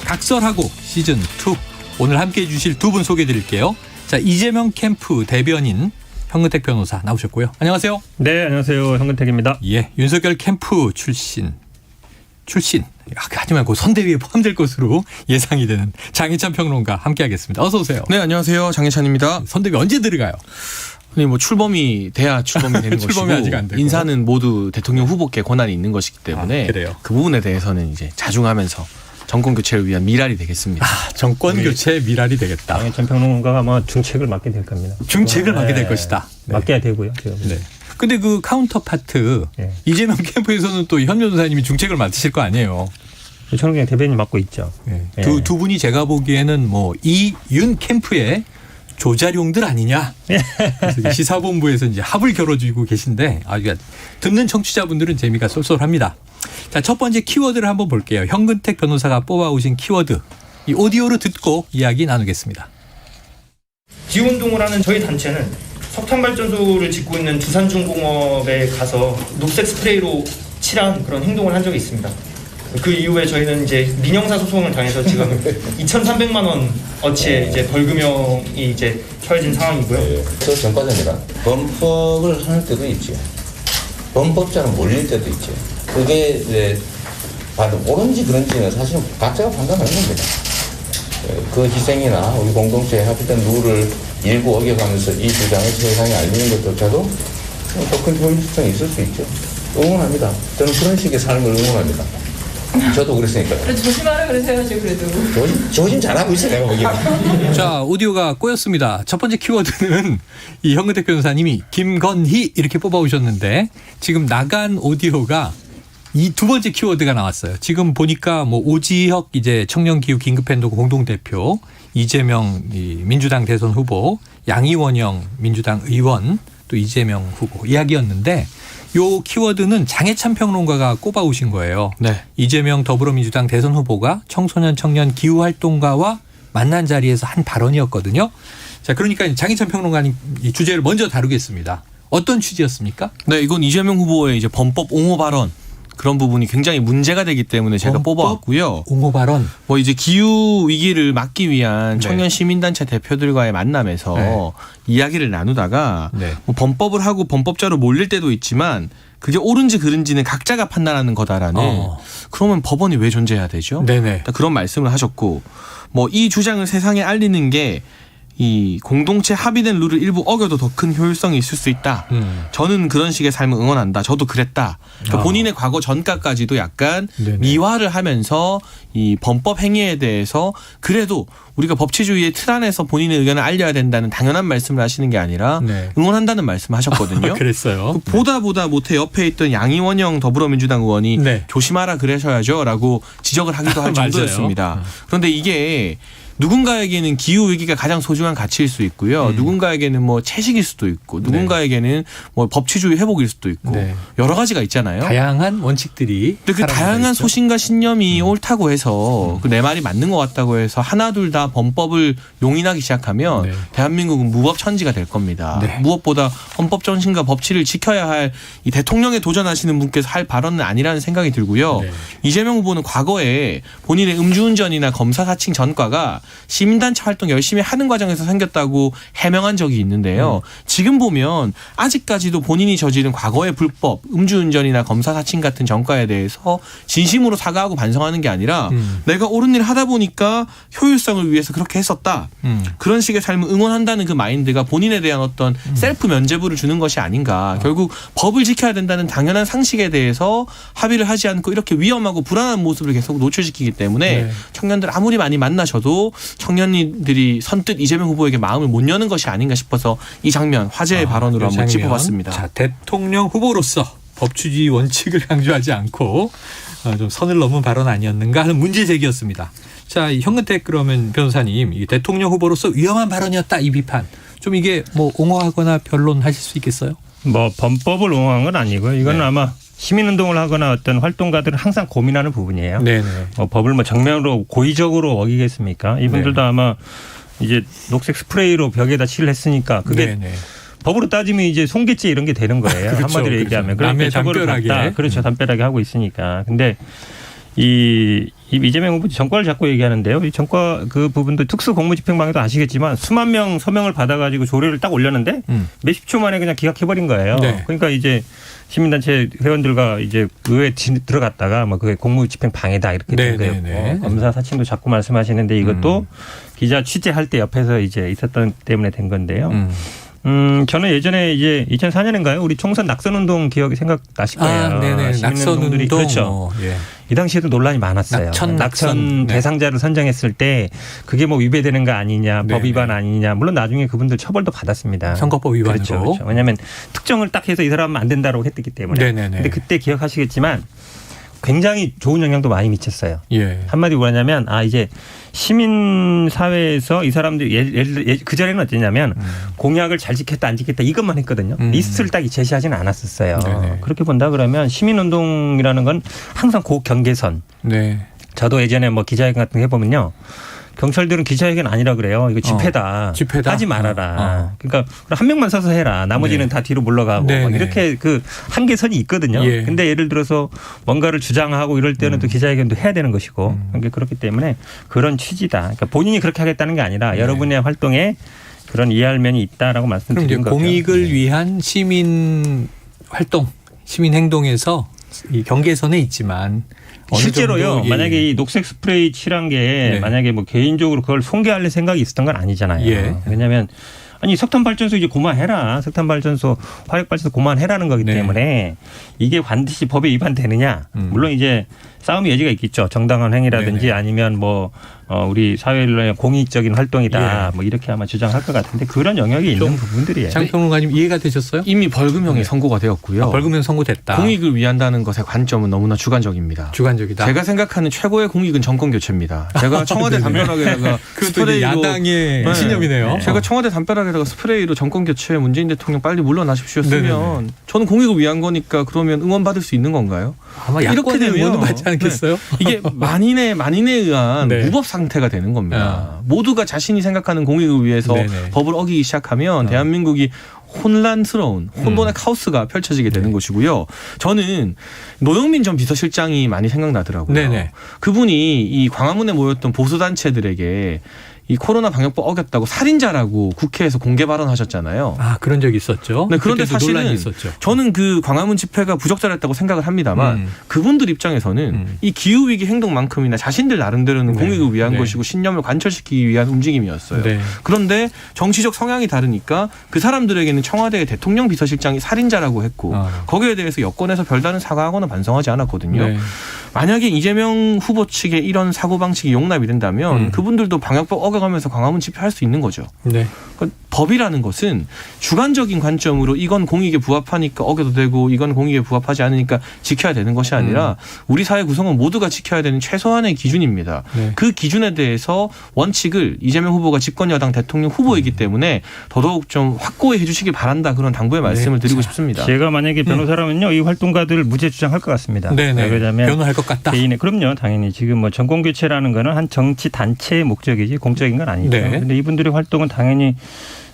각설하고 시즌2 오늘 함께해 주실 두 분 소개해 드릴게요. 자, 이재명 캠프 대변인 현근택 변호사 나오셨고요. 안녕하세요. 네, 안녕하세요. 현근택입니다. 예, 윤석열 캠프 출신 하지만 그 선대위에 포함될 것으로 예상이 되는 장혜찬 평론가 함께하겠습니다. 어서 오세요. 네, 안녕하세요. 장혜찬입니다. 선대위 언제 들어가요? 아니 뭐 출범이 돼야 출범이 되는 출범이 것이고 아직 안 되고. 인사는 모두 대통령 후보께 권한이 있는 것이기 때문에 그래요? 그 부분에 대해서는 이제 자중하면서 정권 교체를 위한 미랄이 되겠습니다. 정권 교체 미랄이 되겠다. 장혜찬 평론가가 아마 중책을 맡게 될 겁니다. 중책을 맡게 될 것이다. 네. 맡겨야 되고요. 지금. 네. 근데 그 카운터 파트 네. 이재명 캠프에서는 또 현 변호사님이 중책을 맡으실 거 아니에요. 저는 그냥 대변인 맡고 있죠. 네. 네. 두 분이 제가 보기에는 뭐 이윤 캠프의 조자룡들 아니냐. 그래서 이제 시사본부에서 이제 합을 겨뤄주고 계신데 아주 듣는 청취자분들은 재미가 쏠쏠합니다. 자, 첫 번째 키워드를 한번 볼게요. 현근택 변호사가 뽑아오신 키워드. 이 오디오로 듣고 이야기 나누겠습니다. 기후운동을 하는 저희 단체는 석탄발전소를 짓고 있는 두산중공업에 가서 녹색 스프레이로 칠한 그런 행동을 한 적이 있습니다. 그 이후에 저희는 이제 민형사 소송을 당해서 지금 2,300만 원 어치의 이제 벌금형이 이제 처해진 상황이고요. 저 전과자입니다. 범법을 하는 때도 있죠. 범법자로 몰릴 때도 있죠. 그게 이제 옳은지 그런지는 사실은 각자가 판단하는 겁니다. 그 희생이나 우리 공동체에 합의된 룰을 일부 어겨가면서 이 주장을 세상에 알리는 것조차도 더 큰 효율성이 있을 수 있죠. 응원합니다. 저는 그런 식의 삶을 응원합니다. 저도 그랬으니까요. 그래도 조심하라 그러세요, 그래도. 조심 잘하고 있어요, 내가 보기에는. 자, 오디오가 꼬였습니다. 첫 번째 키워드는 이 현근택 변호사님이 김건희 이렇게 뽑아오셨는데 지금 나간 오디오가 이 두 번째 키워드가 나왔어요. 지금 보니까 뭐 오지혁 이제 청년기후 긴급행동 공동대표, 이재명 민주당 대선 후보, 양이원영 민주당 의원, 또 이재명 후보 이야기였는데 요 키워드는 장혜찬 평론가가 꼽아오신 거예요. 네. 이재명 더불어민주당 대선 후보가 청소년 청년 기후활동가와 만난 자리에서 한 발언이었거든요. 자, 그러니까 장혜찬 평론가님 이 주제를 먼저 다루겠습니다. 어떤 취지였습니까? 네, 이건 이재명 후보의 이제 범법 옹호 발언 그런 부분이 굉장히 문제가 되기 때문에 제가 뽑아왔고요. 옹호 발언. 뭐 이제 기후 위기를 막기 위한 네. 청년 시민단체 대표들과의 만남에서 네. 이야기를 나누다가 네. 뭐 범법을 하고 범법자로 몰릴 때도 있지만 그게 옳은지 그른지는 각자가 판단하는 거다라는 그러면 법원이 왜 존재해야 되죠? 네네. 그런 말씀을 하셨고 뭐 이 주장을 세상에 알리는 게 이 공동체 합의된 룰을 일부 어겨도 더 큰 효율성이 있을 수 있다. 저는 그런 식의 삶을 응원한다. 저도 그랬다. 그러니까 본인의 과거 전과까지도 약간 네네. 미화를 하면서 이 범법 행위에 대해서 그래도 우리가 법치주의의 틀 안에서 본인의 의견을 알려야 된다는 당연한 말씀을 하시는 게 아니라 네. 응원한다는 말씀을 하셨거든요. 그랬어요. 보다 못해 옆에 있던 양이원영 더불어민주당 의원이 네. 조심하라 그러셔야죠라고 지적을 하기도 할 맞아요. 정도였습니다. 그런데 이게 누군가에게는 기후 위기가 가장 소중한 가치일 수 있고요. 누군가에게는 뭐 채식일 수도 있고, 누군가에게는 뭐 법치주의 회복일 수도 있고 네. 여러 가지가 있잖아요. 다양한 원칙들이. 근데 그 다양한 있죠. 소신과 신념이 옳다고 해서 그 내 말이 맞는 것 같다고 해서 하나둘 다 범법을 용인하기 시작하면 네. 대한민국은 무법천지가 될 겁니다. 네. 무엇보다 헌법 정신과 법치를 지켜야 할 이 대통령에 도전하시는 분께서 할 발언은 아니라는 생각이 들고요. 네. 이재명 후보는 과거에 본인의 음주운전이나 검사 사칭 전과가 시민단체 활동 열심히 하는 과정에서 생겼다고 해명한 적이 있는데요. 지금 보면 아직까지도 본인이 저지른 과거의 불법, 음주운전이나 검사 사칭 같은 전과에 대해서 진심으로 사과하고 반성하는 게 아니라 내가 옳은 일 하다 보니까 효율성을 위해서 그렇게 했었다. 그런 식의 삶을 응원한다는 그 마인드가 본인에 대한 어떤 셀프 면죄부를 주는 것이 아닌가. 결국 법을 지켜야 된다는 당연한 상식에 대해서 합의를 하지 않고 이렇게 위험하고 불안한 모습을 계속 노출시키기 때문에 네. 청년들 아무리 많이 만나셔도 청년들이 선뜻 이재명 후보에게 마음을 못 여는 것이 아닌가 싶어서 이 장면 화제의 발언으로 한번 짚어봤습니다. 자, 대통령 후보로서 법치주의 원칙을 강조하지 않고 좀 선을 넘은 발언 아니었는가 하는 문제 제기였습니다. 자, 현근택 그러면 변호사님, 이 대통령 후보로서 위험한 발언이었다 이 비판. 좀 이게 뭐 옹호하거나 변론하실 수 있겠어요? 뭐 범법을 옹호한 건 아니고요. 이거는 네. 아마 시민운동을 하거나 어떤 활동가들은 항상 고민하는 부분이에요. 네네. 법을 뭐 정면으로 고의적으로 어기겠습니까? 이분들도 네. 아마 이제 녹색 스프레이로 벽에다 칠을 했으니까 그게 네네. 법으로 따지면 이제 손괴죄 이런 게 되는 거예요. 그렇죠, 한마디로 그렇죠. 얘기하면. 남의 그러니까 저거를 담벼락에. 갖다 그렇죠. 담벼락에 하고 있으니까. 근데 이 이 이재명 후보 전과를 자꾸 얘기하는데요. 이 전과 그 부분도 특수 공무집행방해도 아시겠지만 수만 명 서명을 받아가지고 조례를 딱 올렸는데 몇십 초 만에 그냥 기각해버린 거예요. 네. 그러니까 이제 시민단체 회원들과 이제 의회에 들어갔다가 뭐 그게 공무집행방해다 이렇게 된 거예요. 네. 검사 사칭도 자꾸 말씀하시는데 이것도 기자 취재할 때 옆에서 이제 있었던 때문에 된 건데요. 저는 예전에 이제 2004년인가요? 우리 총선 낙선운동 기억이 생각나실 거예요. 네네. 시민운동들이 낙선운동. 그렇죠. 예. 이 당시에도 논란이 많았어요. 낙선 네. 대상자를 선정했을 때 그게 뭐 위배되는 거 아니냐, 네네. 법 위반 아니냐. 물론 나중에 그분들 처벌도 받았습니다. 선거법 위반으로. 그렇죠. 왜냐하면 특정을 딱 해서 이 사람은 안 된다고 했기 때문에. 네네네. 근데 그때 기억하시겠지만 굉장히 좋은 영향도 많이 미쳤어요. 예. 한마디로 뭐냐면 이제 시민 사회에서 이 사람들이 그 전에는 어땠냐면 공약을 잘 지켰다 안 지켰다 이것만 했거든요. 리스트를 딱 제시하지는 않았었어요. 네네. 그렇게 본다 그러면 시민운동이라는 건 항상 고경계선. 네. 저도 예전에 뭐 기자회견 같은 거 해보면요. 경찰들은 기자회견 아니라 그래요. 이거 집회다. 집회다? 하지 말아라. 그러니까 한 명만 서서 해라. 나머지는 네. 다 뒤로 물러가고 네, 막 네. 이렇게 그 한계선이 있거든요. 예. 근데 예를 들어서 뭔가를 주장하고 이럴 때는 또 기자회견도 해야 되는 것이고 그러니까 그렇기 때문에 그런 취지다. 그러니까 본인이 그렇게 하겠다는 게 아니라 네. 여러분의 활동에 그런 이해할 면이 있다라고 그럼 이제 말씀드린 거죠. 공익을 위한 시민 활동, 시민 행동에서 이 경계선에 있지만 어느 실제로요. 정도, 예. 만약에 이 녹색 스프레이 칠한 게 네. 만약에 뭐 개인적으로 그걸 손괴할 생각이 있었던 건 아니잖아요. 예. 왜냐하면 아니 석탄 발전소 이제 그만해라. 석탄 발전소 화력 발전소 그만해라는 거기 네. 때문에 이게 반드시 법에 위반되느냐. 물론 이제 싸움의 여지가 있겠죠. 정당한 행위라든지 네네. 아니면 뭐 우리 사회의 공익적인 활동이다. 예. 뭐 이렇게 아마 주장할 것 같은데 그런 영역이 있는 부분들이에요. 장평론가님 이해가 되셨어요? 이미 벌금형이 선고가 되었고요. 벌금형 선고됐다. 공익을 위한다는 것의 관점은 너무나 주관적입니다. 주관적이다. 제가 생각하는 최고의 공익은 정권 교체입니다. 제가 청와대 담벼락에다가 그것도 이제 스프레이로 야당의 네. 신념이네요. 제가 청와대 담벼락에다가 스프레이로 정권 교체 문재인 대통령 빨리 물러나십시오쓰면 네네네. 저는 공익을 위한 거니까 그러면 응원받을 수 있는 건가요? 아마 이렇게 야권의 되면 응원은 받지 않겠어요? 이게 만인에 의한 네. 무법 상태가 되는 겁니다. 모두가 자신이 생각하는 공익을 위해서 네네. 법을 어기기 시작하면 대한민국이 혼란스러운 혼돈의 카오스가 펼쳐지게 되는 것이고요. 저는 노영민 전 비서실장이 많이 생각나더라고요. 네네. 그분이 이 광화문에 모였던 보수단체들에게 이 코로나 방역법 어겼다고 살인자라고 국회에서 공개 발언하셨잖아요. 아, 그런 적이 있었죠. 네, 그런데 그때도 사실은 논란이 있었죠. 저는 그 광화문 집회가 부적절했다고 생각을 합니다만 그분들 입장에서는 이 기후위기 행동만큼이나 자신들 나름대로는 네. 공익을 위한 네. 것이고 신념을 관철시키기 위한 움직임이었어요. 네. 그런데 정치적 성향이 다르니까 그 사람들에게는 청와대의 대통령 비서실장이 살인자라고 했고 거기에 대해서 여권에서 별다른 사과하거나 반성하지 않았거든요. 네. 만약에 이재명 후보 측의 이런 사고방식이 용납이 된다면 그분들도 방역법 어겨가면서 광화문 집회할 수 있는 거죠. 네. 그러니까 법이라는 것은 주관적인 관점으로 이건 공익에 부합하니까 어겨도 되고 이건 공익에 부합하지 않으니까 지켜야 되는 것이 아니라 우리 사회 구성원 모두가 지켜야 되는 최소한의 기준입니다. 네. 그 기준에 대해서 원칙을 이재명 후보가 집권여당 대통령 후보이기 때문에 더더욱 좀 확고히 해주시길 바란다 그런 당부의 말씀을 드리고 싶습니다. 제가 만약에 변호사라면요. 이 활동가들 무죄 주장할 것 같습니다. 네네. 그러자면 변호할 것 같다. 개인의 그럼요. 당연히 지금 뭐 정권 교체라는 거는 한 정치 단체의 목적이지 공적인 건 아니죠. 네. 그런데 이분들의 활동은 당연히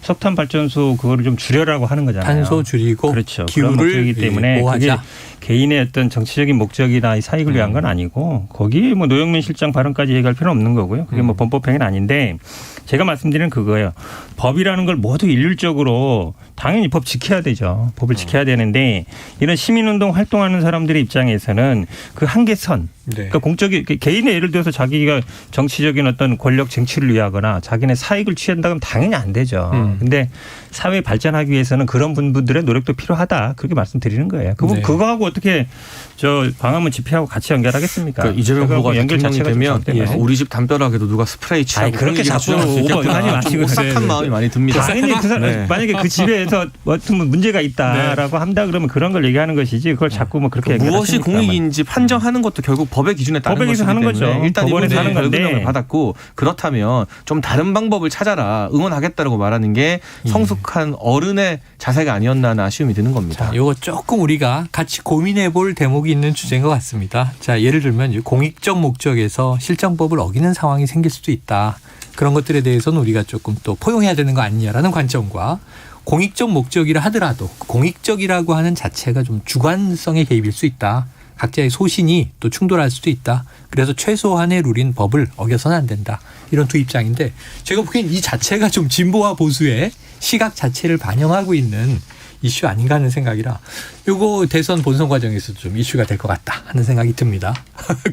석탄 발전소 그거를 좀 줄여라고 하는 거잖아요. 탄소 줄이고 그렇죠. 그런 기후를 목적이기 때문에 그게 보호하자. 개인의 어떤 정치적인 목적이나 사익을 위한 건 아니고 거기에 뭐 노영민 실장 발언까지 얘기할 필요는 없는 거고요. 그게 뭐 범법행위는 아닌데 제가 말씀드리는 그거예요. 법이라는 걸 모두 일률적으로 당연히 법 지켜야 되죠. 법을 지켜야 되는데 이런 시민운동 활동하는 사람들의 입장에서는 그 한계선 네. 그러니까 공적인 개인의 예를 들어서 자기가 정치적인 어떤 권력 쟁취를 위하거나 자기네 사익을 취한다 그러면 당연히 안 되죠. 근데 사회 발전하기 위해서는 그런 분들의 노력도 필요하다. 그렇게 말씀드리는 거예요. 네. 그거하고 어떻게 저 광화문 집회하고 같이 연결하겠습니까? 그러니까 이재명 그거하고 후보가 연결 대통령이 자체가 좀 되면 잘못된 우리 집 담벼락에도 누가 스프레이 치라고 아니, 그렇게 그런 자꾸 얘기를 오버하지 좀 마시고 오싹한 그래요. 마음이 많이 듭니다. 당연히 그 사람 네. 만약에 그 집에서 어떤 문제가 있다라고 한다 그러면 그런 걸 얘기하는 것이지 그걸 자꾸 뭐 그렇게 무엇이 얘기하시니까 공익인지 판정하는 것도 결국 법의 기준에 따른 법에서 것이기 하는 때문에 거죠. 일단 법원에서 이분들이 하는 건데. 벌금형을 받았고 그렇다면 좀 다른 방법을 찾아라 응원하겠다라고 말하는 게 성숙한 어른의 자세가 아니었나 하는 아쉬움이 드는 겁니다. 자, 이거 조금 우리가 같이 고민해 볼 대목이 있는 주제인 것 같습니다. 자, 예를 들면 공익적 목적에서 실정법을 어기는 상황이 생길 수도 있다. 그런 것들에 대해서는 우리가 조금 또 포용해야 되는 거 아니냐라는 관점과 공익적 목적이라 하더라도 공익적이라고 하는 자체가 좀 주관성의 개입일 수 있다. 각자의 소신이 또 충돌할 수도 있다. 그래서 최소한의 룰인 법을 어겨서는 안 된다. 이런 두 입장인데 제가 보기엔 이 자체가 좀 진보와 보수의 시각 자체를 반영하고 있는 이슈 아닌가 하는 생각이라 요거 대선 본선 과정에서 좀 이슈가 될 것 같다 하는 생각이 듭니다.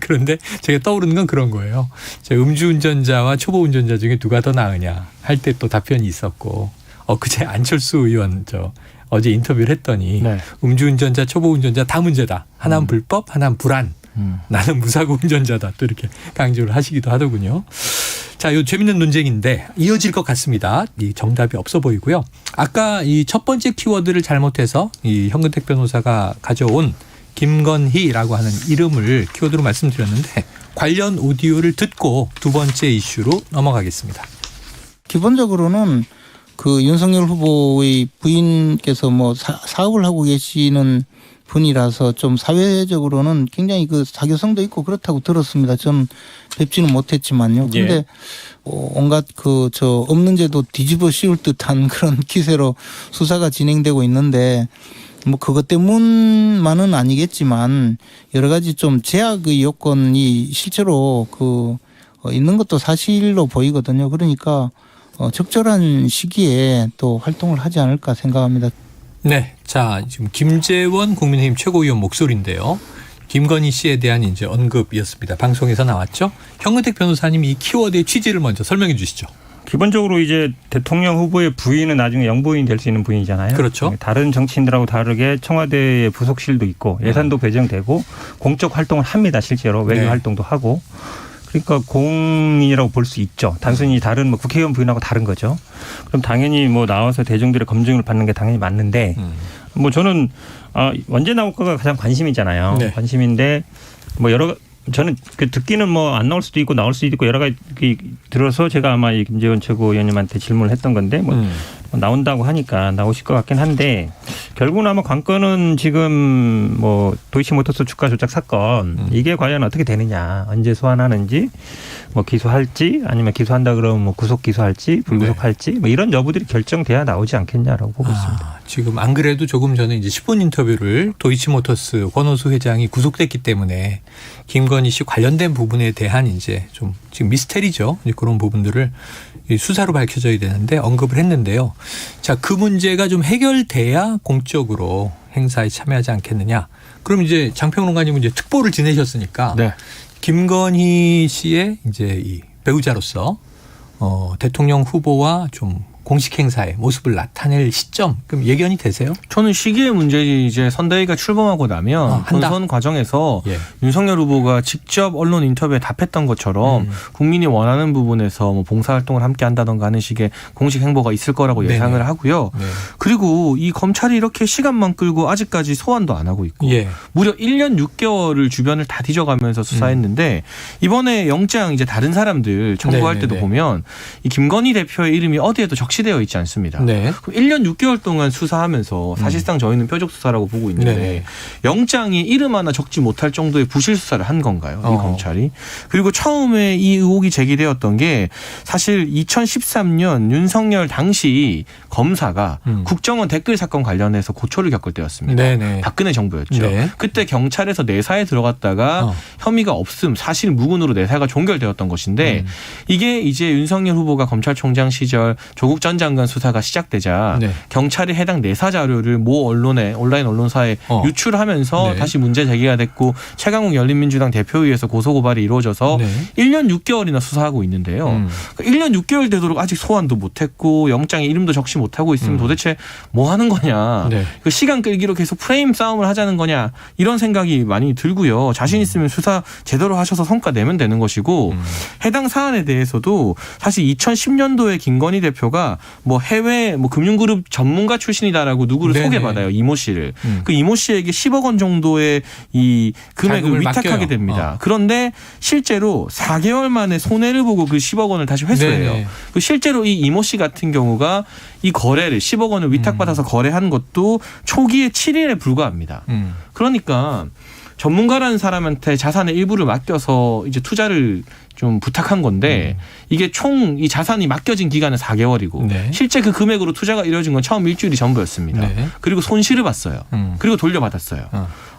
그런데 제가 떠오르는 건 그런 거예요. 음주운전자와 초보운전자 중에 누가 더 나으냐 할 때 또 답변이 있었고 그제 안철수 의원 어제 인터뷰를 했더니 네. 음주운전자 초보운전자 다 문제다. 하나는 불법 하나는 불안. 나는 무사고 운전자다. 또 이렇게 강조를 하시기도 하더군요. 자, 요 재밌는 논쟁인데 이어질 것 같습니다. 이 정답이 없어 보이고요. 아까 이 첫 번째 키워드를 잘못해서 이 현근택 변호사가 가져온 김건희라고 하는 이름을 키워드로 말씀드렸는데 관련 오디오를 듣고 두 번째 이슈로 넘어가겠습니다. 기본적으로는 그 윤석열 후보의 부인께서 뭐 사업을 하고 계시는 분이라서 좀 사회적으로는 굉장히 그 사교성도 있고 그렇다고 들었습니다. 전 뵙지는 못했지만요. 근데 예. 온갖 없는 죄도 뒤집어 씌울 듯한 그런 기세로 수사가 진행되고 있는데 뭐 그것 때문만은 아니겠지만 여러 가지 좀 제약의 요건이 실제로 있는 것도 사실로 보이거든요. 그러니까 적절한 시기에 또 활동을 하지 않을까 생각합니다. 네. 자, 지금 김재원 국민의힘 최고위원 목소리인데요. 김건희 씨에 대한 이제 언급이었습니다. 방송에서 나왔죠. 현근택 변호사님 이 키워드의 취지를 먼저 설명해 주시죠. 기본적으로 이제 대통령 후보의 부인은 나중에 영부인 될 수 있는 부인이잖아요. 그렇죠. 다른 정치인들하고 다르게 청와대에 부속실도 있고 예산도 배정되고 공적 활동을 합니다. 실제로 외교 네. 활동도 하고. 그러니까 공인이라고 볼 수 있죠. 단순히 다른 뭐 국회의원 부인하고 다른 거죠. 그럼 당연히 뭐 나와서 대중들의 검증을 받는 게 당연히 맞는데 뭐 저는 언제 나올까가 가장 관심이잖아요. 네. 관심인데 뭐 저는 그 듣기는 뭐 안 나올 수도 있고 나올 수도 있고 여러 가지 들어서 제가 아마 이 김재원 최고위원님한테 질문을 했던 건데 뭐 나온다고 하니까 나오실 것 같긴 한데 결국은 아마 관건은 지금 뭐 도이치모터스 주가 조작 사건 이게 과연 어떻게 되느냐 언제 소환하는지 뭐 기소할지 아니면 기소한다 그러면 뭐 구속 기소할지 불구속할지 뭐 이런 여부들이 결정돼야 나오지 않겠냐라고 보고 있습니다. 지금 안 그래도 조금 전에 이제 10분 인터뷰를 도이치모터스 권오수 회장이 구속됐기 때문에 김건희 씨 관련된 부분에 대한 이제 좀 지금 미스테리죠. 이제 그런 부분들을 수사로 밝혀져야 되는데 언급을 했는데요. 자, 그 문제가 좀 해결돼야 공적으로 행사에 참여하지 않겠느냐. 그럼 이제 장평론가님은 이제 특보를 지내셨으니까 네. 김건희 씨의 이제 이 배우자로서 대통령 후보와 좀 공식 행사의 모습을 나타낼 시점 그럼 예견이 되세요? 저는 시기의 문제지 이제 선대위가 출범하고 나면 한다. 본선 과정에서 예. 윤석열 후보가 직접 언론 인터뷰에 답했던 것처럼 국민이 원하는 부분에서 뭐 봉사활동을 함께 한다던가 하는 식의 공식 행보가 있을 거라고 예상을 네네. 하고요. 네. 그리고 이 검찰이 이렇게 시간만 끌고 아직까지 소환도 안 하고 있고 예. 무려 1년 6개월을 주변을 다 뒤져가면서 수사했는데 이번에 영장 이제 다른 사람들 청구할 네네네. 때도 보면 이 김건희 대표의 이름이 어디에도 적시되어 있지 않습니다. 네. 그럼 1년 6개월 동안 수사하면서 사실상 저희는 표적 수사라고 보고 있는데 네네. 영장이 이름 하나 적지 못할 정도의 부실 수사를 한 건가요? 이 어. 검찰이. 그리고 처음에 이 의혹이 제기되었던 게 사실 2013년 윤석열 당시 검사가 국정원 댓글 사건 관련해서 고초를 겪을 때였습니다. 네네. 박근혜 정부였죠. 네. 그때 경찰에서 내사에 들어갔다가 혐의가 없음 사실 무근으로 내사가 종결되었던 것인데 이게 이제 윤석열 후보가 검찰총장 시절 조국 전 장관 수사가 시작되자 네. 경찰이 해당 내사 자료를 모 언론에 온라인 언론사에 유출하면서 네. 다시 문제 제기가 됐고 최강욱 열린민주당 대표위에서 고소고발이 이루어져서 네. 1년 6개월이나 수사하고 있는데요. 그러니까 1년 6개월 되도록 아직 소환도 못했고 영장에 이름도 적시 못하고 있으면 도대체 뭐 하는 거냐. 네. 그 시간 끌기로 계속 프레임 싸움을 하자는 거냐 이런 생각이 많이 들고요. 자신 있으면 수사 제대로 하셔서 성과 내면 되는 것이고 해당 사안에 대해서도 사실 2010년도에 김건희 대표가 뭐 해외 뭐 금융그룹 전문가 출신이다라고 누구를 네네. 소개받아요. 이모 씨를. 그 이모 씨에게 10억 원 정도의 이 금액을 자금을 위탁하게 맡겨요. 됩니다. 그런데 실제로 4개월 만에 손해를 보고 그 10억 원을 다시 회수해요. 네네. 그 실제로 이 이모 씨 같은 경우가 이 거래를 10억 원을 위탁받아서 거래한 것도 초기에 7일에 불과합니다. 그러니까 전문가라는 사람한테 자산의 일부를 맡겨서 이제 투자를 좀 부탁한 건데 이게 총 이 자산이 맡겨진 기간은 4개월이고 네. 실제 그 금액으로 투자가 이루어진 건 처음 일주일이 전부였습니다. 네. 그리고 손실을 봤어요. 그리고 돌려받았어요.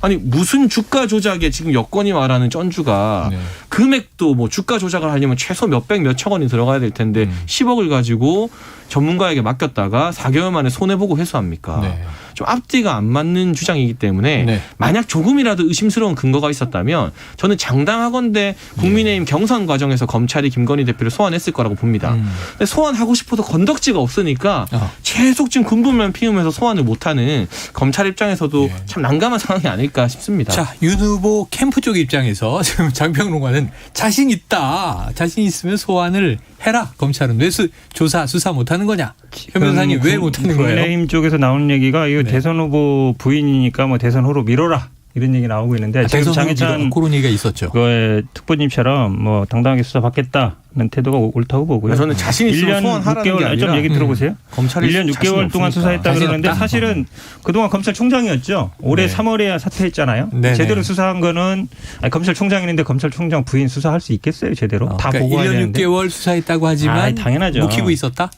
아니 무슨 주가 조작에 지금 여건이 말하는 쩐주가 네. 금액도 뭐 주가 조작을 하려면 최소 몇백 몇천 원이 들어가야 될 텐데 10억을 가지고 전문가에게 맡겼다가 4개월 만에 손해보고 회수합니까? 네. 좀 앞뒤가 안 맞는 주장이기 때문에 네. 만약 조금이라도 의심스러운 근거가 있었다면 저는 장당하건대 국민의힘 경선 과정에서 검찰이 김건희 대표를 소환했을 거라고 봅니다. 근데 소환하고 싶어도 건덕지가 없으니까 계속 지금 군부만 피우면서 소환을 못하는 검찰 입장에서도 네. 참 난감한 상황이 아닐까 싶습니다. 자, 윤 후보 캠프 쪽 입장에서 지금 장평론가는 자신 있다. 자신 있으면 소환을 해라. 검찰은 왜 조사 수사 못하는 거냐? 현 변호사님 왜 못하는 거예요? 국민의힘 쪽에서 나오는 얘기가 이거 네. 대선 후보 부인이니까 뭐 대선 후로 밀어라 이런 얘기 나오고 있는데 지금 대선 장해찬 그런 얘기가 있었죠. 그거의 특보님처럼 뭐 당당하게 수사 받겠다는 태도가 옳다고 보고요. 저는 자신 있으면 1년 소환하라는 게 6개월 아니라 좀 얘기 들어보세요. 검찰이 1년 자신이 6개월 동안 없으니까. 수사했다 자신 그러는데 없다? 사실은 그동안 검찰총장이었죠. 올해 네. 3월에야 사퇴했잖아요. 네네. 제대로 수사한 거는 검찰총장인데 검찰총장 부인 수사할 수 있겠어요. 제대로 다 그러니까 보고해야 1년 되는데. 6개월 수사했다고 하지만 당연하죠. 묵히고 있었다?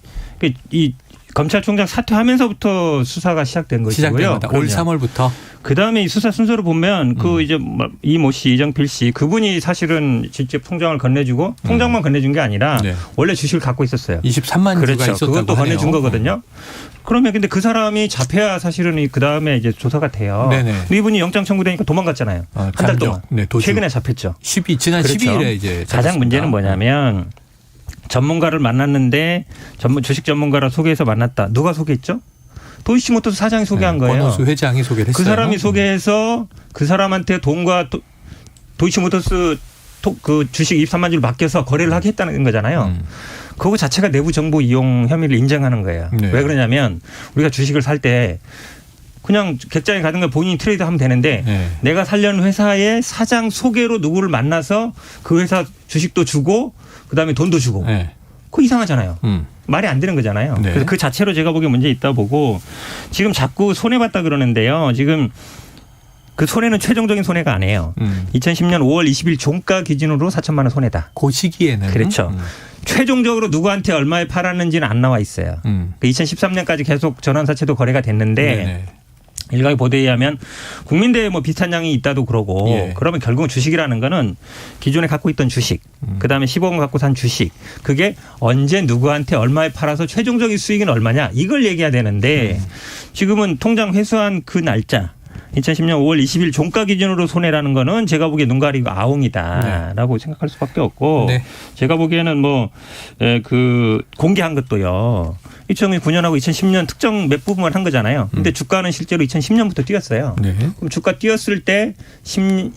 이 검찰총장 사퇴하면서부터 수사가 시작된 것이고요. 시작된 거다. 올 3월부터. 그다음에 이 수사 순서를 보면 그 이제 이모 씨, 이정필 씨 그분이 사실은 직접 통장을 건네주고 통장만 건네준 게 아니라 네. 원래 주식을 갖고 있었어요. 23만 주가 그렇죠. 있었다고 그것도 하네요. 건네준 거거든요. 그러면 근데 그 사람이 잡혀야 사실은 그 다음에 이제 조사가 돼요. 네네. 근데 이분이 영장 청구되니까 도망갔잖아요. 한 달 간접. 동안. 네, 도주. 최근에 잡혔죠. 지난 그렇죠. 12일에 이제 가장 잡았습니다. 문제는 뭐냐면 전문가를 만났는데 주식 전문가라 소개해서 만났다. 누가 소개했죠? 도이치모터스 사장이 소개한 거예요. 권오수 회장이 소개를 했어요. 그 사람이 소개해서 그 사람한테 돈과 도이치모터스 그 주식 23만 주를 맡겨서 거래를 하게 했다는 거잖아요. 그거 자체가 내부 정보 이용 혐의를 인정하는 거예요. 네. 왜 그러냐면 우리가 주식을 살 때 그냥 객장에 가는 거 본인이 트레이드 하면 되는데 네. 내가 살려는 회사의 사장 소개로 누구를 만나서 그 회사 주식도 주고 그다음에 돈도 주고 네. 그거 이상하잖아요. 말이 안 되는 거잖아요. 네. 그래서 그 자체로 제가 보기에 문제 있다 보고 지금 자꾸 손해봤다 그러는데요. 지금 그 손해는 최종적인 손해가 아니에요. 2010년 5월 20일 종가 기준으로 4천만 원 손해다. 그 시기에는. 그렇죠. 최종적으로 누구한테 얼마에 팔았는지는 안 나와 있어요. 그 2013년까지 계속 전환사채도 거래가 됐는데 네네. 일각의 보도에 의하면 국민대회 뭐 비슷한 양이 있다도 그러고 예. 그러면 결국은 주식이라는 거는 기존에 갖고 있던 주식 그다음에 10억 원 갖고 산 주식 그게 언제 누구한테 얼마에 팔아서 최종적인 수익은 얼마냐 이걸 얘기해야 되는데 지금은 통장 회수한 그 날짜 2010년 5월 20일 종가 기준으로 손해라는 거는 제가 보기에 눈 가리고 아웅이다라고 생각할 수밖에 없고 네. 제가 보기에는 뭐 그 공개한 것도요. 2009년하고 2010년 특정 몇 부분만 한 거잖아요. 근데 주가는 실제로 2010년부터 뛰었어요. 네. 그럼 주가 뛰었을 때 11년,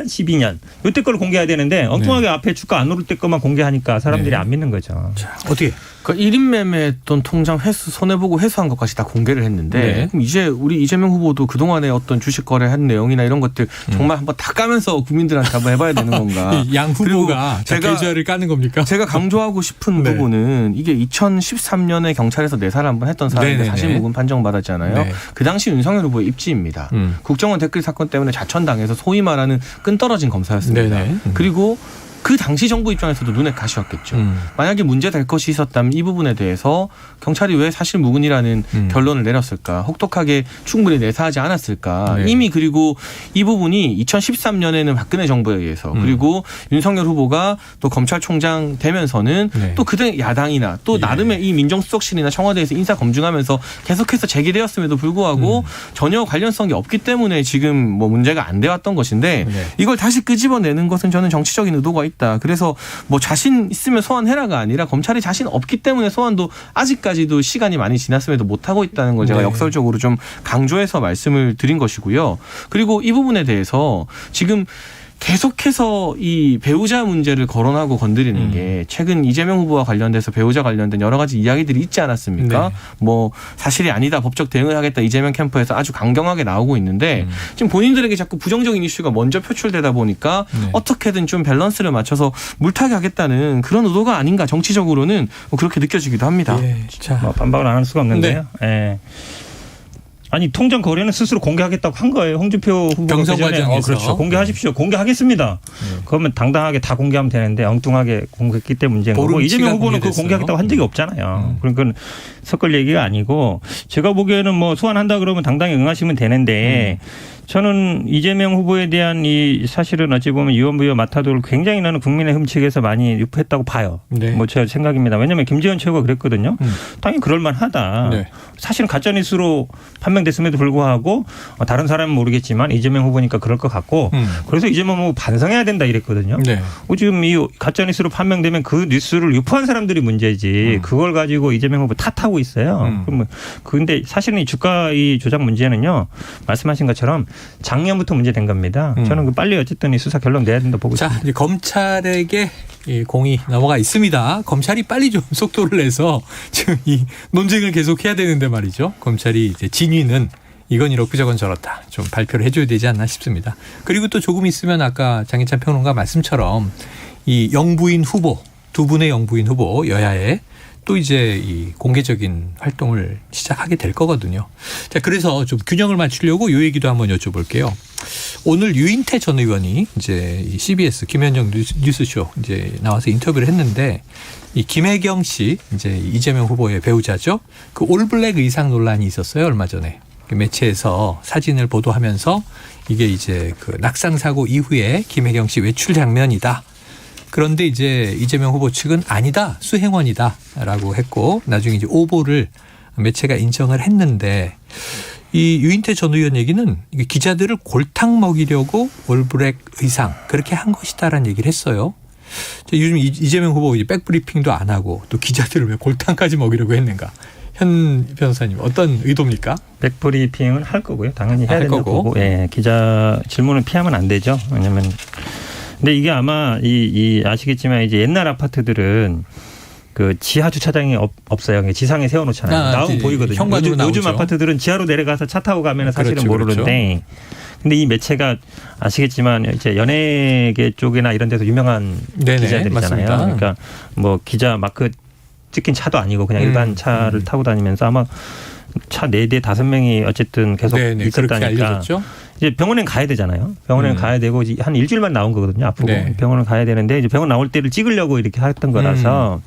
12년 이때 걸 공개해야 되는데 엉뚱하게 앞에 주가 안 오를 때 것만 공개하니까 사람들이 네. 안 믿는 거죠. 자, 어떻게? 그러니까 1인 매매했던 통장 횟수 손해보고 회수한 것까지 다 공개를 했는데 네. 그럼 이제 우리 이재명 후보도 그동안에 어떤 주식 거래한 내용이나 이런 것들 정말 한번 다 까면서 국민들한테 한번 해봐야 되는 건가. 양 후보가 계좌를 까는 겁니까? 제가 강조하고 싶은 네. 부분은 이게 2013년에 경찰에서 내사를 한번 했던 사람인데 네네네. 사실 무근 판정받았잖아요. 네. 그 당시 윤석열 후보의 입지입니다. 국정원 댓글 사건 때문에 자천당해서 소위 말하는 끈떨어진 검사였습니다. 네네. 그리고 그 당시 정부 입장에서도 눈에 가시였겠죠. 만약에 문제될 것이 있었다면 이 부분에 대해서 경찰이 왜 사실 무근이라는 결론을 내렸을까? 혹독하게 충분히 내사하지 않았을까? 네. 이미 그리고 이 부분이 2013년에는 박근혜 정부에 의해서 그리고 윤석열 후보가 또 검찰총장 되면서는 네. 또 그때 야당이나 또 예. 나름의 이 민정수석실이나 청와대에서 인사 검증하면서 계속해서 제기되었음에도 불구하고 전혀 관련성이 없기 때문에 지금 뭐 문제가 안 되었던 것인데 네. 이걸 다시 끄집어내는 것은 저는 정치적인 의도가 있다. 그래서 뭐 자신 있으면 소환해라가 아니라 검찰이 자신 없기 때문에 소환도 아직까지도 시간이 많이 지났음에도 못하고 있다는 걸 제가 네. 역설적으로 좀 강조해서 말씀을 드린 것이고요. 그리고 이 부분에 대해서 지금 계속해서 이 배우자 문제를 거론하고 건드리는 게 최근 이재명 후보와 관련돼서 배우자 관련된 여러 가지 이야기들이 있지 않았습니까? 네. 뭐 사실이 아니다 법적 대응을 하겠다 이재명 캠프에서 아주 강경하게 나오고 있는데 지금 본인들에게 자꾸 부정적인 이슈가 먼저 표출되다 보니까 네. 어떻게든 좀 밸런스를 맞춰서 물타기 하겠다는 그런 의도가 아닌가 정치적으로는 뭐 그렇게 느껴지기도 합니다. 예. 자, 뭐 반박을 안 할 수가 없는데요. 예. 아니 통장 거래는 스스로 공개하겠다고 한 거예요. 홍준표 후보가 경선 그 전에. 과정에서. 그렇죠. 공개하십시오. 공개하겠습니다. 그러면 당당하게 다 공개하면 되는데 엉뚱하게 공개했기 때문에 문제인 거고 보름치가 이재명 후보는 그거 공개됐어요. 공개하겠다고 한 적이 없잖아요. 그러니까 섞을 얘기가 아니고 제가 보기에는 뭐 소환한다 그러면 당당히 응하시면 되는데 저는 이재명 후보에 대한 이 사실은 어찌 보면 유언부여 마타도를 굉장히 나는 국민의힘 측에서 많이 유포했다고 봐요. 네. 뭐 제 생각입니다. 왜냐하면 김재원 최고가 그랬거든요. 당연히 그럴 만하다. 네. 사실은 가짜뉴스로 판명됐음에도 불구하고 다른 사람은 모르겠지만 이재명 후보니까 그럴 것 같고 그래서 이재명 후보 반성해야 된다 이랬거든요. 네. 지금 이 가짜뉴스로 판명되면 그 뉴스를 유포한 사람들이 문제지 그걸 가지고 이재명 후보 탓하고 있어요. 그런데 사실은 이 주가 이 조작 문제는요. 말씀하신 것처럼 작년부터 문제된 겁니다. 저는 빨리 어쨌든 이 수사 결론 내야 된다 보고 자, 있습니다. 이제 검찰에게 이 공이 넘어가 있습니다. 검찰이 빨리 좀 속도를 내서 지금 이 논쟁을 계속해야 되는데 말이죠. 검찰이 이제 진위는 이건 이렇고 저건 저렇다 좀 발표를 해줘야 되지 않나 싶습니다. 그리고 또 조금 있으면 아까 장희찬 평론가 말씀처럼 이 영부인 후보 두 분의 영부인 후보 여야에 또 이제 이 공개적인 활동을 시작하게 될 거거든요. 자, 그래서 좀 균형을 맞추려고 요 얘기도 한번 여쭤볼게요. 오늘 유인태 전 의원이 이제 이 CBS 김현정 뉴스쇼 이제 나와서 인터뷰를 했는데 이 김혜경 씨 이제 이재명 후보의 배우자죠. 그 올블랙 의상 논란이 있었어요 얼마 전에 매체에서 사진을 보도하면서 이게 이제 그 낙상 사고 이후에 김혜경 씨 외출 장면이다. 그런데 이제 이재명 후보 측은 아니다, 수행원이다라고 했고 나중에 이제 오보를 매체가 인정을 했는데 이 유인태 전 의원 얘기는 기자들을 골탕 먹이려고 올블랙 의상 그렇게 한 것이다라는 얘기를 했어요. 요즘 이재명 후보 이제 백브리핑도 안 하고 또 기자들을 왜 골탕까지 먹이려고 했는가? 현 변호사님 어떤 의도입니까? 백브리핑을 할 거고요. 당연히 해야 된다고 거고. 보고 예, 기자 질문을 피하면 안 되죠. 왜냐하면 근데 이게 아마 이 아시겠지만 이제 옛날 아파트들은 그 지하 주차장이 없어요. 지상에 세워놓잖아요. 나오면 보이거든요. 현관으로 요즘 나오죠. 아파트들은 지하로 내려가서 차 타고 가면 사실은 그렇죠, 모르는데 근데 이 매체가 아시겠지만 이제 연예계 쪽이나 이런 데서 유명한 네네, 기자들이잖아요. 맞습니다. 그러니까 뭐 기자 마크 찍힌 차도 아니고 그냥 일반 차를 타고 다니면서 아마 차 4대 5명이 어쨌든 계속 네네, 그렇게 있었다니까 알려졌죠. 이제 병원에 가야 되잖아요. 병원에 가야 되고 한 일주일만 나온 거거든요. 아프고 네. 병원을 가야 되는데 이제 병원 나올 때를 찍으려고 이렇게 했던 거라서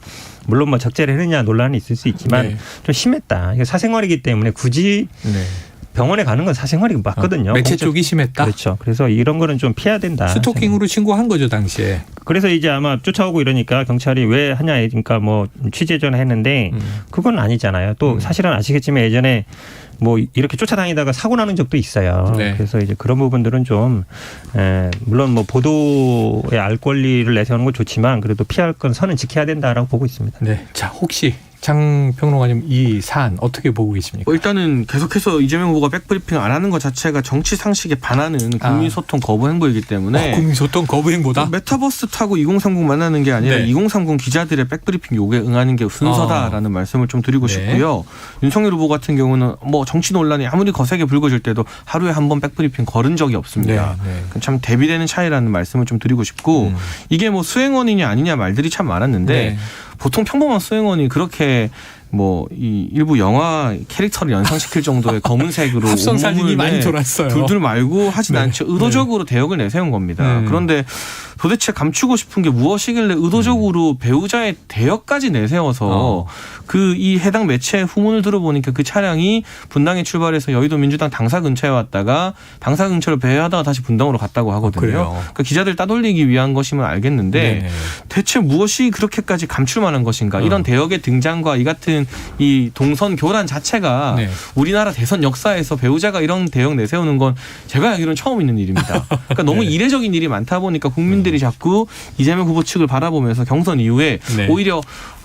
물론 뭐 적재를 했느냐 논란이 있을 수 있지만 네. 좀 심했다. 이게 사생활이기 때문에 굳이 네. 병원에 가는 건 사생활이 맞거든요. 매체 쪽이 심했다. 그렇죠. 그래서 이런 거는 좀 피해야 된다. 스토킹으로 신고한 거죠 당시에. 그래서 이제 아마 쫓아오고 이러니까 경찰이 왜 하냐 그러니까 뭐 취재 전에 했는데 그건 아니잖아요. 또 사실은 아시겠지만 예전에 뭐 이렇게 쫓아다니다가 사고 나는 적도 있어요. 네. 그래서 이제 그런 부분들은 좀 물론 뭐 보도의 알 권리를 내세우는 건 좋지만 그래도 피할 건 선은 지켜야 된다라고 보고 있습니다. 네. 자, 혹시 장 평론가님 이 사안 어떻게 보고 계십니까? 일단은 계속해서 이재명 후보가 백브리핑 안 하는 것 자체가 정치 상식에 반하는 국민소통 거부 행보이기 때문에 국민소통 거부 행보다. 메타버스 타고 2030 만나는 게 아니라 네. 2030 기자들의 백브리핑 요구에 응하는 게 순서다라는 말씀을 좀 드리고 네. 싶고요. 윤석열 후보 같은 경우는 뭐 정치 논란이 아무리 거세게 불거질 때도 하루에 한 번 백브리핑 걸은 적이 없습니다. 네. 참 대비되는 차이라는 말씀을 좀 드리고 싶고 이게 뭐 수행원이냐 아니냐 말들이 참 많았는데 네. 보통 평범한 수행원이 그렇게 뭐 이 일부 영화 캐릭터를 연상시킬 정도의 검은색으로 합성 사진이 온몸을 많이 돌았어요. 둘둘 말고 하진 네. 않죠. 의도적으로 대역을 내세운 겁니다. 그런데 도대체 감추고 싶은 게 무엇이길래 의도적으로 배우자의 대역까지 내세워서 그 이 해당 매체의 후문을 들어보니까 그 차량이 분당에 출발해서 여의도 민주당 당사 근처에 왔다가 당사 근처를 배회하다가 다시 분당으로 갔다고 하거든요. 그래요? 그러니까 기자들 따돌리기 위한 것이면 알겠는데 네네. 대체 무엇이 그렇게까지 감출 만한 것인가? 이런 대역의 등장과 이 같은 이 동선 교란 자체가 네. 우리나라 대선 역사에서 배우자가 이런 대역 내세우는 건 제가 알기로는 처음 있는 일입니다. 그러니까 너무 네. 이례적인 일이 많다 보니까 국민들이 자꾸 이재명 후보 측을 바라보면서 경선 이후에 네. 오히려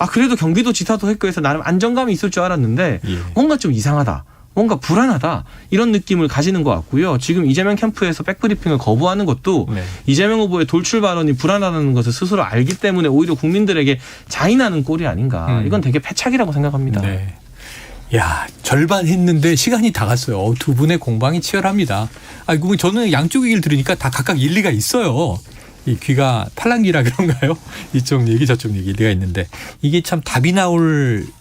그래도 경기도 지사도 했고 해서 나름 안정감이 있을 줄 알았는데 예. 뭔가 좀 이상하다. 뭔가 불안하다 이런 느낌을 가지는 것 같고요. 지금 이재명 캠프에서 백브리핑을 거부하는 것도 네. 이재명 후보의 돌출 발언이 불안하다는 것을 스스로 알기 때문에 오히려 국민들에게 자인하는 꼴이 아닌가. 이건 되게 패착이라고 생각합니다. 네. 야, 절반 했는데 시간이 다 갔어요. 두 분의 공방이 치열합니다. 저는 양쪽 얘기를 들으니까 다 각각 일리가 있어요. 이 귀가 팔랑귀라 그런가요? 이쪽 얘기 저쪽 얘기 일리가 있는데 이게 참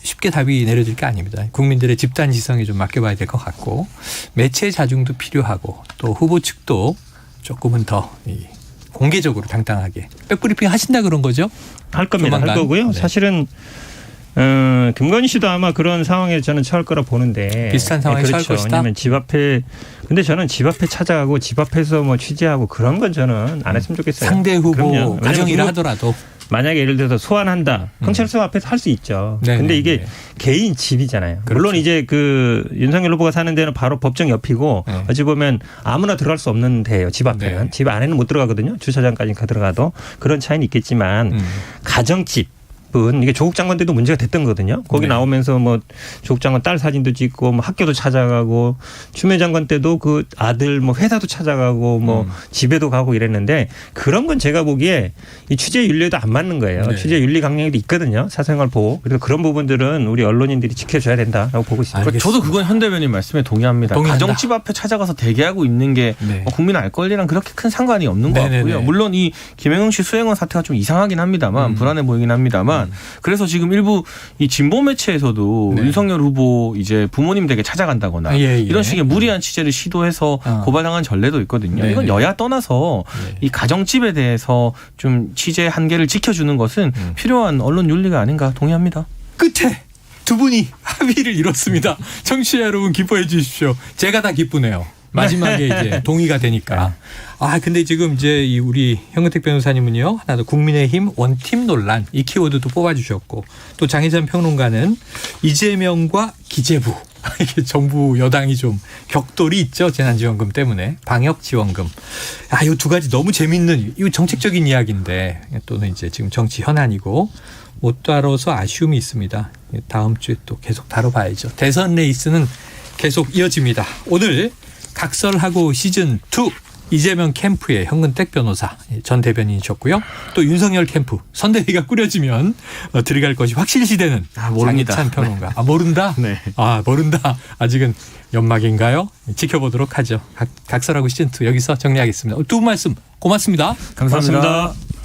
쉽게 답이 내려질 게 아닙니다. 국민들의 집단 지성에 좀 맡겨봐야 될 것 같고 매체 자중도 필요하고 또 후보 측도 조금은 더 공개적으로 당당하게 백브리핑 하신다 그런 거죠? 할 겁니다. 조만간. 할 거고요. 네. 사실은 김건희 씨도 아마 그런 상황에 저는 처할 거라 보는데 비슷한 상황에 처할 그렇죠. 것이다? 왜냐하면 집 앞에 근데 저는 집 앞에 찾아가고 집 앞에서 뭐 취재하고 그런 건 저는 안 했으면 좋겠어요. 상대 후보 그럼요. 가정이라 왜냐면 하더라도 만약에 예를 들어서 소환한다. 경찰서 앞에서 할 수 있죠. 네, 근데 네, 이게 네. 개인 집이잖아요. 그렇죠. 물론 이제 그 윤석열 후보가 사는 데는 바로 법정 옆이고 네. 어찌 보면 아무나 들어갈 수 없는 데예요. 집 앞에는. 네. 집 안에는 못 들어가거든요. 주차장까지 들어가도 그런 차이는 있겠지만 가정집 이게 조국 장관 때도 문제가 됐던 거거든요. 거기 네. 나오면서 뭐 조국 장관 딸 사진도 찍고 뭐 학교도 찾아가고 추미애 장관 때도 그 아들 뭐 회사도 찾아가고 뭐 집에도 가고 이랬는데 그런 건 제가 보기에 이 취재 윤리에도 안 맞는 거예요. 네. 취재 윤리 강령에도 있거든요. 사생활 보호. 그래서 그런 부분들은 우리 언론인들이 지켜줘야 된다라고 보고 있습니다. 알겠습니다. 저도 그건 현 대변인 말씀에 동의합니다. 동의한다. 가정집 앞에 찾아가서 대기하고 있는 게 네. 국민 알 권리랑 그렇게 큰 상관이 없는 것 네네네. 같고요. 물론 이 김영웅 씨 수행원 사태가 좀 이상하긴 합니다만 불안해 보이긴 합니다만 그래서 지금 일부 이 진보 매체에서도 네. 윤석열 후보 이제 부모님 댁에 찾아간다거나 예. 이런 식의 무리한 취재를 시도해서 고발당한 전례도 있거든요. 네네. 이건 여야 떠나서 네. 이 가정집에 대해서 좀 취재 한계를 지켜주는 것은 필요한 언론 윤리가 아닌가 동의합니다. 끝에 두 분이 합의를 이뤘습니다. 청취자 여러분 기뻐해 주십시오. 제가 다 기쁘네요. 마지막에 이제 동의가 되니까. 근데 지금 이제 이 우리 현근택 변호사님은요. 하나 더 국민의힘 원팀 논란 이 키워드도 뽑아주셨고 또 장혜찬 평론가는 이재명과 기재부 이게 정부 여당이 좀 격돌이 있죠. 재난지원금 때문에 방역지원금. 이 두 가지 너무 재밌는 이 정책적인 이야기인데 또는 이제 지금 정치 현안이고 못 다뤄서 아쉬움이 있습니다. 다음 주에 또 계속 다뤄봐야죠. 대선 레이스는 계속 이어집니다. 오늘 각설하고 시즌2 이재명 캠프의 현근택 변호사 전 대변인이셨고요. 또 윤석열 캠프 선대위가 꾸려지면 들어갈 것이 확실시되는 모릅니다. 장혜찬 평론가. 모른다? 네. 모른다. 아직은 연막인가요? 지켜보도록 하죠. 각설하고 시즌2 여기서 정리하겠습니다. 두 분 말씀 고맙습니다. 감사합니다. 고맙습니다.